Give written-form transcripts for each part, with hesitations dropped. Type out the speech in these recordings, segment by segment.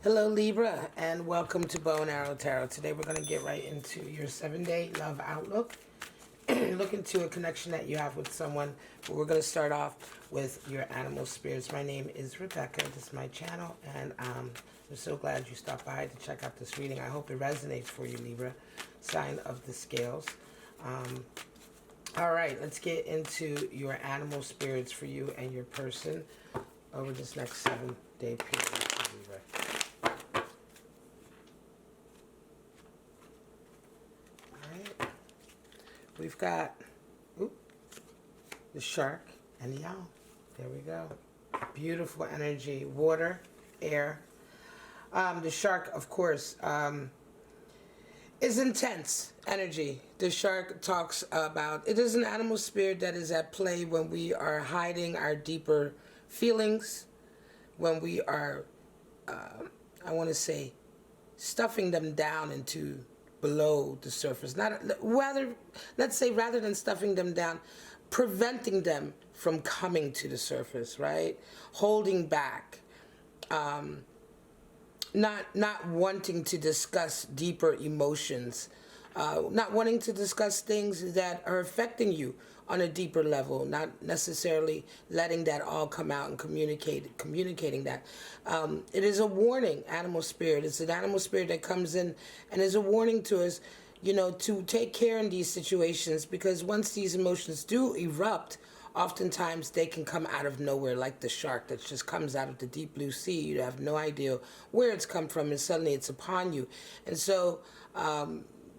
Hello Libra, and welcome to Bow and Arrow Tarot. Today we're going to get right into your 7-day love outlook. Look into a connection that you have with someone, but we're going to start off with your animal spirits. My name is Rebecca. This is my channel, and I'm so glad you stopped by to check out this reading. I hope it resonates for you, Libra. Sign of the scales. All right, let's get into your animal spirits for you and your person over this next 7-day period, Libra. We've got the shark and the owl. There we go. Beautiful energy. Water, air. The shark, of course, is intense energy. The shark talks about, it is an animal spirit that is at play when we are hiding our deeper feelings, when we are, I want to say, stuffing them down into below the surface. Let's say rather than stuffing them down, preventing them from coming to the surface, right? Holding back, not wanting to discuss deeper emotions, not wanting to discuss things that are affecting you on a deeper level, not necessarily letting that all come out and communicating that. It is a warning, animal spirit. It's an animal spirit that comes in and is a warning to us, you know, to take care in these situations, because once these emotions do erupt, oftentimes they can come out of nowhere, like the shark that just comes out of the deep blue sea. You have no idea where it's come from, and suddenly it's upon you. And so,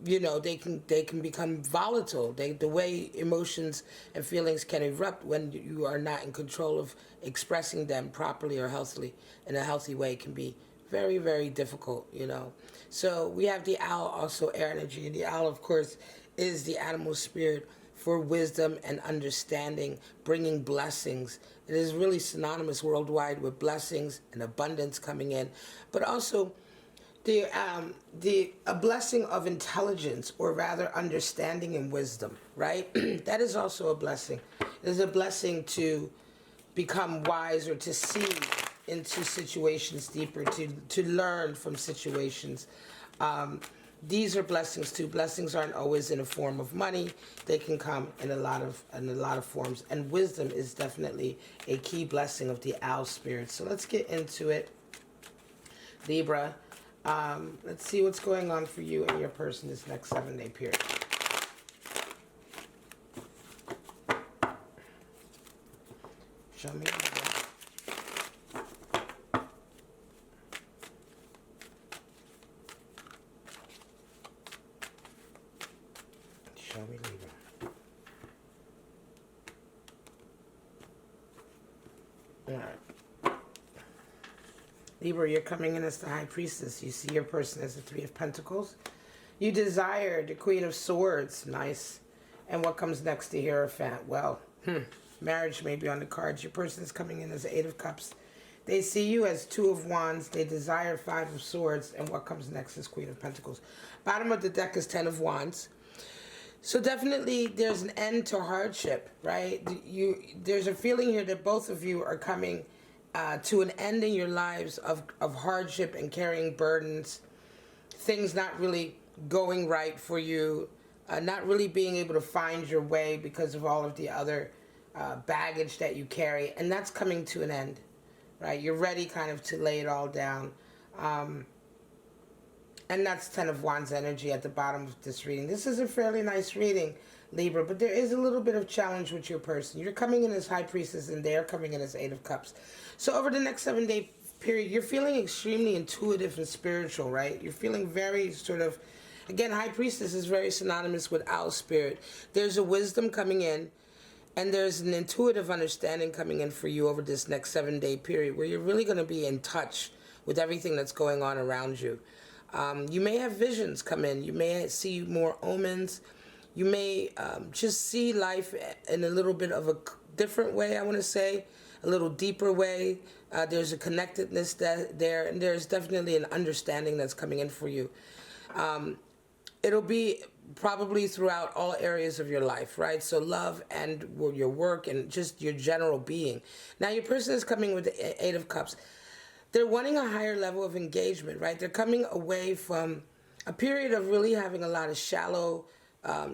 you know, they can become volatile. The way emotions and feelings can erupt when you are not in control of expressing them properly or healthily in a healthy way can be very, very difficult, you know. So we have the owl, also air energy. And the owl, of course, is the animal spirit for wisdom and understanding, bringing blessings. It is really synonymous worldwide with blessings and abundance coming in, but also a blessing of intelligence, or rather understanding and wisdom, right? That is also a blessing. It is a blessing to become wiser, to see into situations deeper, to learn from situations. These are blessings too. Blessings aren't always in a form of money. They can come in a lot of forms. And wisdom is definitely a key blessing of the owl spirit. So let's get into it, Libra. Let's see what's going on for you and your person this next 7-day period. Show me. Show me, Libra. All right. Libra, you're coming in as the High Priestess. You see your person as the Three of Pentacles. You desire the Queen of Swords. Nice. And what comes next to Hierophant? Well, marriage may be on the cards. Your person is coming in as the Eight of Cups. They see you as Two of Wands. They desire Five of Swords. And what comes next is Queen of Pentacles. Bottom of the deck is Ten of Wands. So definitely there's an end to hardship, right? There's a feeling here that both of you are coming to an end in your lives of hardship and carrying burdens, things not really going right for you, not really being able to find your way because of all of the other baggage that you carry, and that's coming to an end, right? You're ready kind of to lay it all down. And that's Ten of Wands energy at the bottom of this reading. This is a fairly nice reading, Libra, but there is a little bit of challenge with your person. You're coming in as High Priestess, and they're coming in as Eight of Cups. So over the next 7-day period, you're feeling extremely intuitive and spiritual, right? You're feeling very sort of, again, High Priestess is very synonymous with owl spirit. There's a wisdom coming in, and there's an intuitive understanding coming in for you over this next 7-day period, where you're really going to be in touch with everything that's going on around you. You may have visions come in. You may see more omens. You may just see life in a little bit of a different way, I want to say, a little deeper way. There's a connectedness there, and there's definitely an understanding that's coming in for you. It'll be probably throughout all areas of your life, right? So love and your work and just your general being. Now, your person is coming with the Eight of Cups. they're wanting a higher level of engagement, right? They're coming away from a period of really having a lot of shallow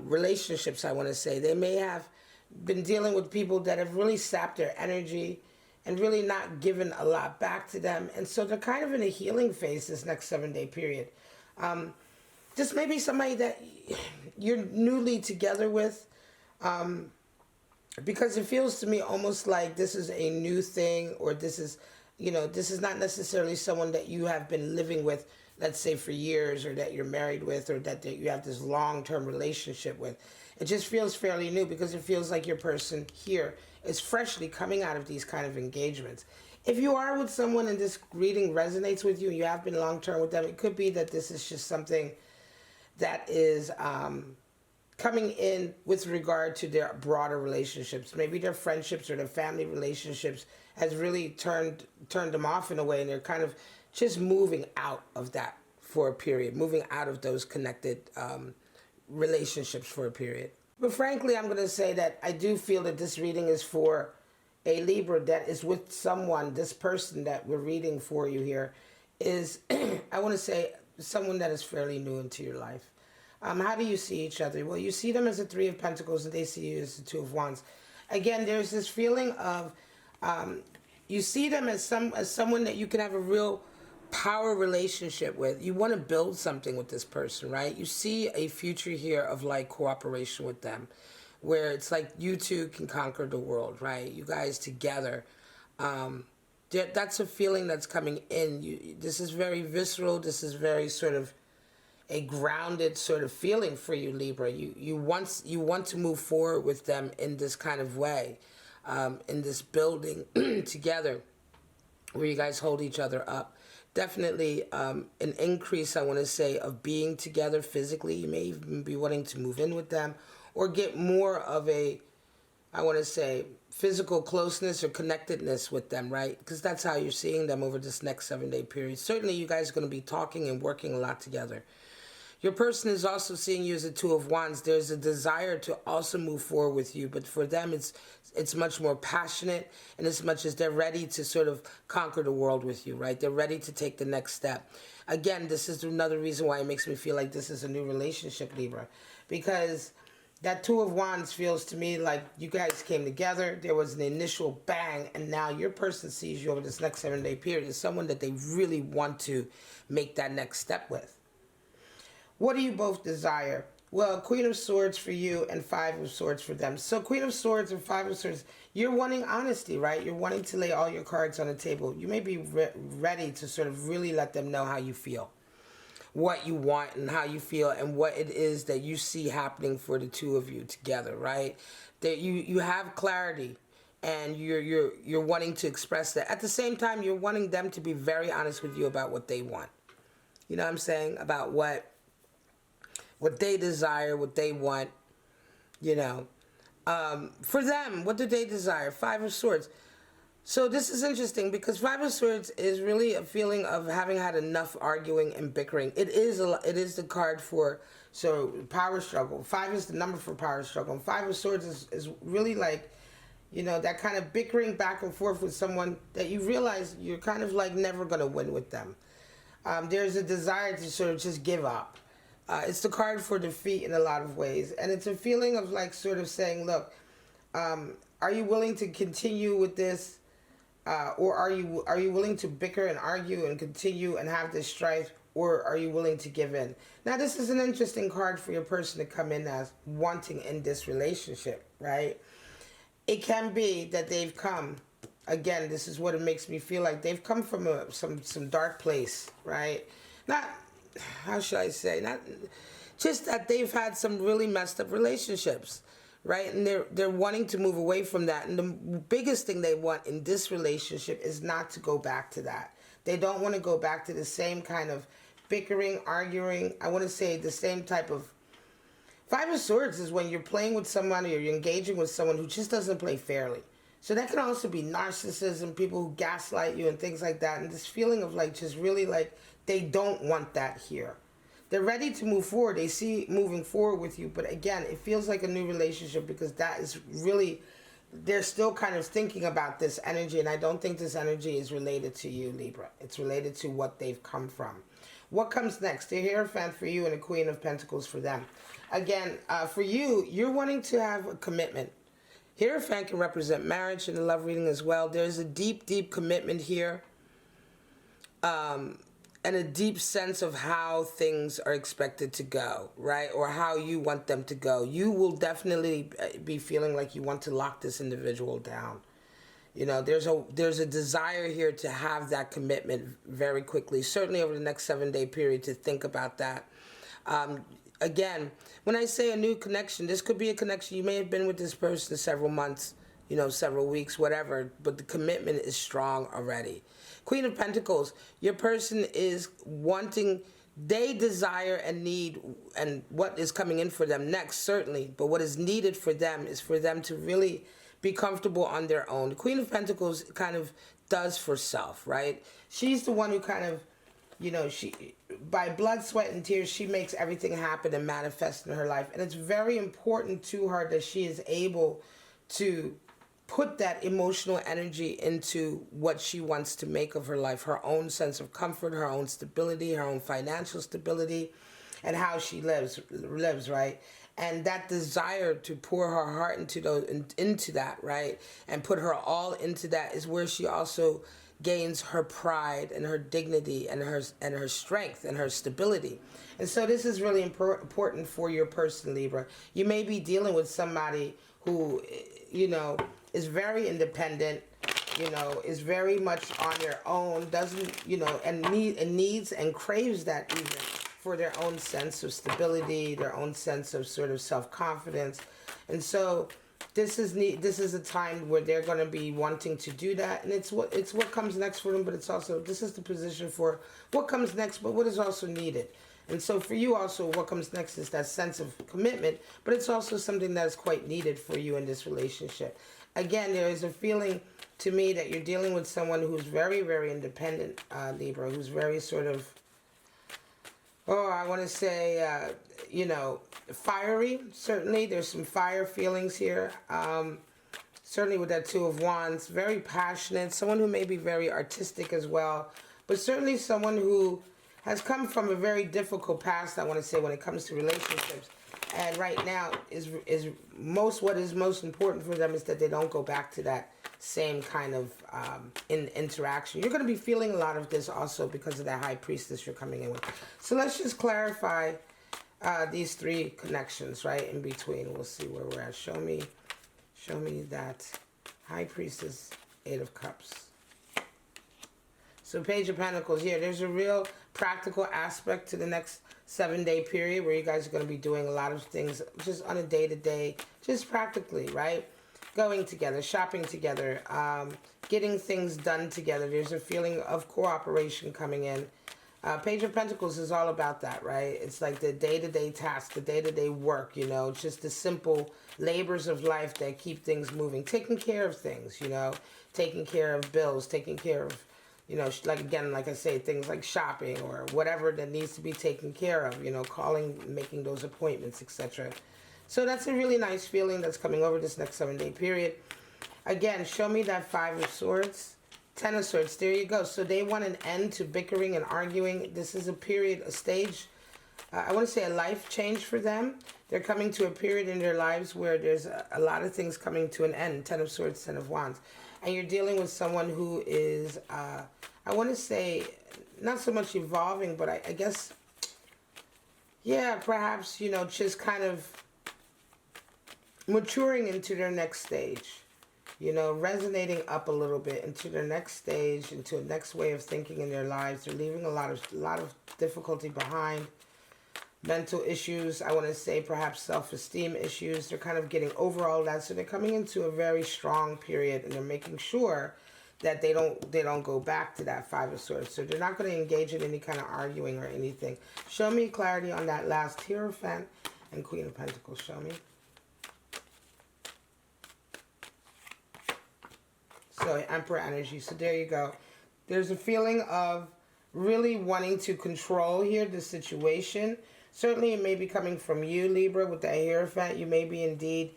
relationships, I want to say. They may have been dealing with people that have really sapped their energy and really not given a lot back to them. And so they're kind of in a healing phase this next 7-day period. Just maybe somebody that you're newly together with, because it feels to me almost like this is a new thing, or this is, this is not necessarily someone that you have been living with, let's say, for years, or that you're married with, or that you have this long-term relationship with. It just feels fairly new, because it feels like your person here is freshly coming out of these kind of engagements. If you are with someone and this reading resonates with you and you have been long-term with them, it could be that this is just something that is coming in with regard to their broader relationships. Maybe their friendships or their family relationships has really turned them off in a way, and they're kind of just moving out of that for a period, moving out of those connected relationships for a period. But frankly, I'm going to say that I do feel that this reading is for a Libra that is with someone. This person that we're reading for you here is, I want to say, someone that is fairly new into your life. How do you see each other? Well, you see them as the Three of Pentacles, and they see you as the Two of Wands. Again, there's this feeling of, you see them as someone that you can have a real power relationship with. You want to build something with this person, right? You see a future here of like cooperation with them, where it's like you two can conquer the world, right? You guys together. That's a feeling that's coming in. This is very visceral. This is very sort of a grounded sort of feeling for you, Libra. You want to move forward with them in this kind of way, in this building together, where you guys hold each other up. Definitely an increase, I want to say, of being together physically. You may even be wanting to move in with them, or get more of a, I want to say, physical closeness or connectedness with them, right? Because that's how you're seeing them over this next 7-day period. Certainly you guys are going to be talking and working a lot together. Your person is also seeing you as a Two of Wands. There's a desire to also move forward with you, but for them it's much more passionate, and as much as they're ready to sort of conquer the world with you, right? They're ready to take the next step. Again, this is another reason why it makes me feel like this is a new relationship, Libra, because that Two of Wands feels to me like you guys came together, there was an initial bang, and now your person sees you over this next 7-day period as someone that they really want to make that next step with. What do you both desire? Well, Queen of Swords for you and Five of Swords for them. So Queen of Swords and Five of Swords, you're wanting honesty, right? You're wanting to lay all your cards on the table. You may be ready to sort of really let them know how you feel, what you want and how you feel, and what it is that you see happening for the two of you together, right? That you have clarity, and you're wanting to express that. At the same time, you're wanting them to be very honest with you about what they want. You know what I'm saying? About what they desire, what they want, For them, what do they desire? Five of Swords. So this is interesting, because Five of Swords is really a feeling of having had enough arguing and bickering. It is the card for power struggle. Five is the number for power struggle. And Five of Swords is really like, that kind of bickering back and forth with someone that you realize you're kind of like never going to win with them. There's a desire to sort of just give up. It's the card for defeat in a lot of ways. And it's a feeling of like sort of saying, look, are you willing to continue with this? Or are you willing to bicker and argue and continue and have this strife? Or are you willing to give in? Now, this is an interesting card for your person to come in as wanting in this relationship, right? It can be that they've come, again, this is what it makes me feel like. They've come from some dark place, right? Not, how should I say, not just that they've had some really messed up relationships, right? And they're wanting to move away from that. And the biggest thing they want in this relationship is not to go back to that. They don't want to go back to the same kind of bickering, arguing. I want to say the same type of... Five of Swords is when you're playing with someone or you're engaging with someone who just doesn't play fairly. So that can also be narcissism, people who gaslight you and things like that. And this feeling of like just really like they don't want that here. They're ready to move forward. They see moving forward with you. But again, it feels like a new relationship because that is really they're still kind of thinking about this energy, and I don't think this energy is related to you, Libra. It's related to what they've come from. What comes next? The Hierophant for you and the Queen of Pentacles for them. Again, for you, you're wanting to have a commitment. Hierophant can represent marriage in the love reading as well. There's a deep, deep commitment here. And a deep sense of how things are expected to go, right? Or how you want them to go. You will definitely be feeling like you want to lock this individual down. You know, there's a desire here to have that commitment very quickly, certainly over the next 7-day period, to think about that. Again, when I say a new connection, this could be a connection. You may have been with this person several months, you know, several weeks, whatever, but the commitment is strong already. Queen of Pentacles, your person is wanting, they desire and need, and what is coming in for them next, certainly, but what is needed for them is for them to really be comfortable on their own. The Queen of Pentacles kind of does for self, right? She's the one who kind of, you know, she, by blood, sweat, and tears, she makes everything happen and manifest in her life. And it's very important to her that she is able to put that emotional energy into what she wants to make of her life, her own sense of comfort, her own stability, her own financial stability, and how she lives, right? And that desire to pour her heart into that, right, and put her all into that is where she also gains her pride and her dignity and her strength and her stability. And so this is really important for your person, Libra. You may be dealing with somebody who, you know, is very independent, you know, is very much on their own, doesn't, you know, and needs and craves that even for their own sense of stability, their own sense of sort of self-confidence. And so this is a time where they're going to be wanting to do that, and it's what comes next for them, but it's also, this is the position for what comes next, but what is also needed. And so for you also, what comes next is that sense of commitment, but it's also something that is quite needed for you in this relationship. Again, there is a feeling to me that you're dealing with someone who's very, very independent, Libra, who's very sort of, I want to say, you know, fiery. Certainly, there's some fire feelings here. Certainly with that Two of Wands, very passionate, someone who may be very artistic as well, but certainly someone who has come from a very difficult past, I want to say, when it comes to relationships. And right now what is most important for them is that they don't go back to that same kind of interaction. You're going to be feeling a lot of this also because of that High Priestess you're coming in with. So let's just clarify these three connections right in between. We'll see where we're at. Show me that High Priestess, Eight of Cups. So Page of Pentacles, yeah, there's a real practical aspect to the next 7-day period where you guys are going to be doing a lot of things just on a day-to-day, just practically, right? Going together, shopping together, getting things done together. There's a feeling of cooperation coming in. Page of Pentacles is all about that, right? It's like the day-to-day task, the day-to-day work, you know, just the simple labors of life that keep things moving. Taking care of things, you know, taking care of bills, taking care of, you know, like, again, like I say, things like shopping or whatever that needs to be taken care of, you know, calling, making those appointments, etc. So that's a really nice feeling that's coming over this next 7-day period. Again, show me that Five of Swords, Ten of Swords. There you go. So they want an end to bickering and arguing. This is a period, a stage, I want to say a life change for them. They're coming to a period in their lives where there's a lot of things coming to an end. Ten of Swords, Ten of Wands. And you're dealing with someone who is, I want to say, not so much evolving, but I guess, yeah, perhaps, you know, just kind of maturing into their next stage. You know, resonating up a little bit into their next stage, into a next way of thinking in their lives. They're leaving a lot of difficulty behind. Mental issues, I want to say perhaps self-esteem issues. They're kind of getting over all that. So they're coming into a very strong period, and they're making sure that they don't go back to that Five of Swords. So they're not going to engage in any kind of arguing or anything. Show me clarity on that last Hierophant and Queen of Pentacles. Show me. So Emperor energy. So there you go. There's a feeling of really wanting to control here the situation. Certainly it may be coming from you, Libra, with that Hierophant. You may be indeed,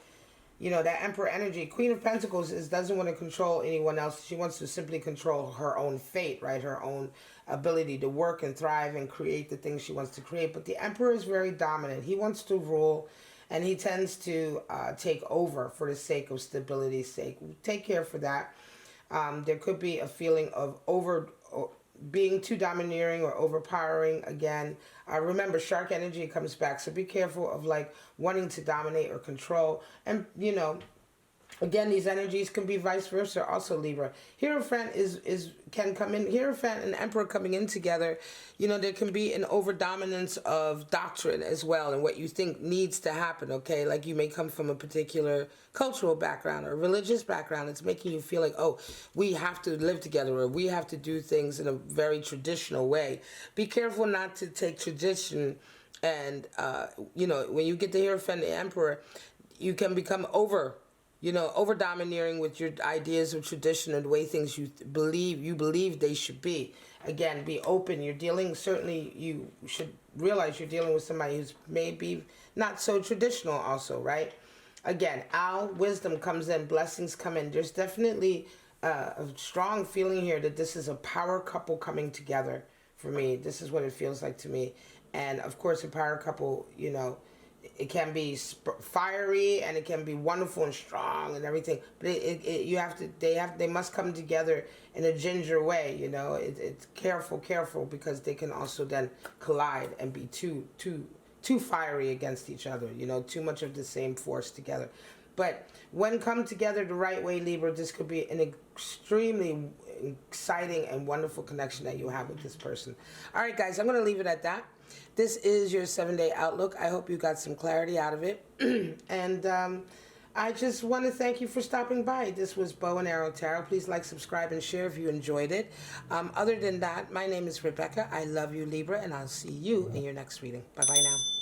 You know, that Emperor energy. Queen of Pentacles doesn't want to control anyone else. She wants to simply control her own fate, right? Her own ability to work and thrive and create the things she wants to create. But the Emperor is very dominant. He wants to rule, and he tends to take over for the sake of stability's sake. Take care for that. There could be a feeling of being too domineering or overpowering again. Remember, shark energy comes back, so be careful of like wanting to dominate or control. And you know, again, these energies can be vice versa. Also, Libra, Hierophant can come in. Hierophant and Emperor coming in together. You know, there can be an overdominance of doctrine as well, and what you think needs to happen. Okay, like you may come from a particular cultural background or religious background. It's making you feel like, oh, we have to live together, or we have to do things in a very traditional way. Be careful not to take tradition and you know, when you get the Hierophant and the Emperor, you can become over domineering with your ideas of tradition and the way things you believe they should be. Again, be open. Certainly you should realize you're dealing with somebody who's maybe not so traditional also, right? Again, wisdom comes in, blessings come in. There's definitely a strong feeling here that this is a power couple coming together for me. This is what it feels like to me. And of course, a power couple, you know, it can be fiery and it can be wonderful and strong and everything, but they must come together in a ginger way. You know, it's careful, because they can also then collide and be too fiery against each other. You know, too much of the same force together. But when come together the right way, Libra, this could be an extremely exciting and wonderful connection that you have with this person. All right, guys, I'm going to leave it at that. This is your 7-day outlook. I hope you got some clarity out of it. And I just want to thank you for stopping by. This was Bow and Arrow Tarot. Please like, subscribe, and share if you enjoyed it. Other than that, my name is Rebecca. I love you, Libra, and I'll see you in your next reading. Bye-bye now.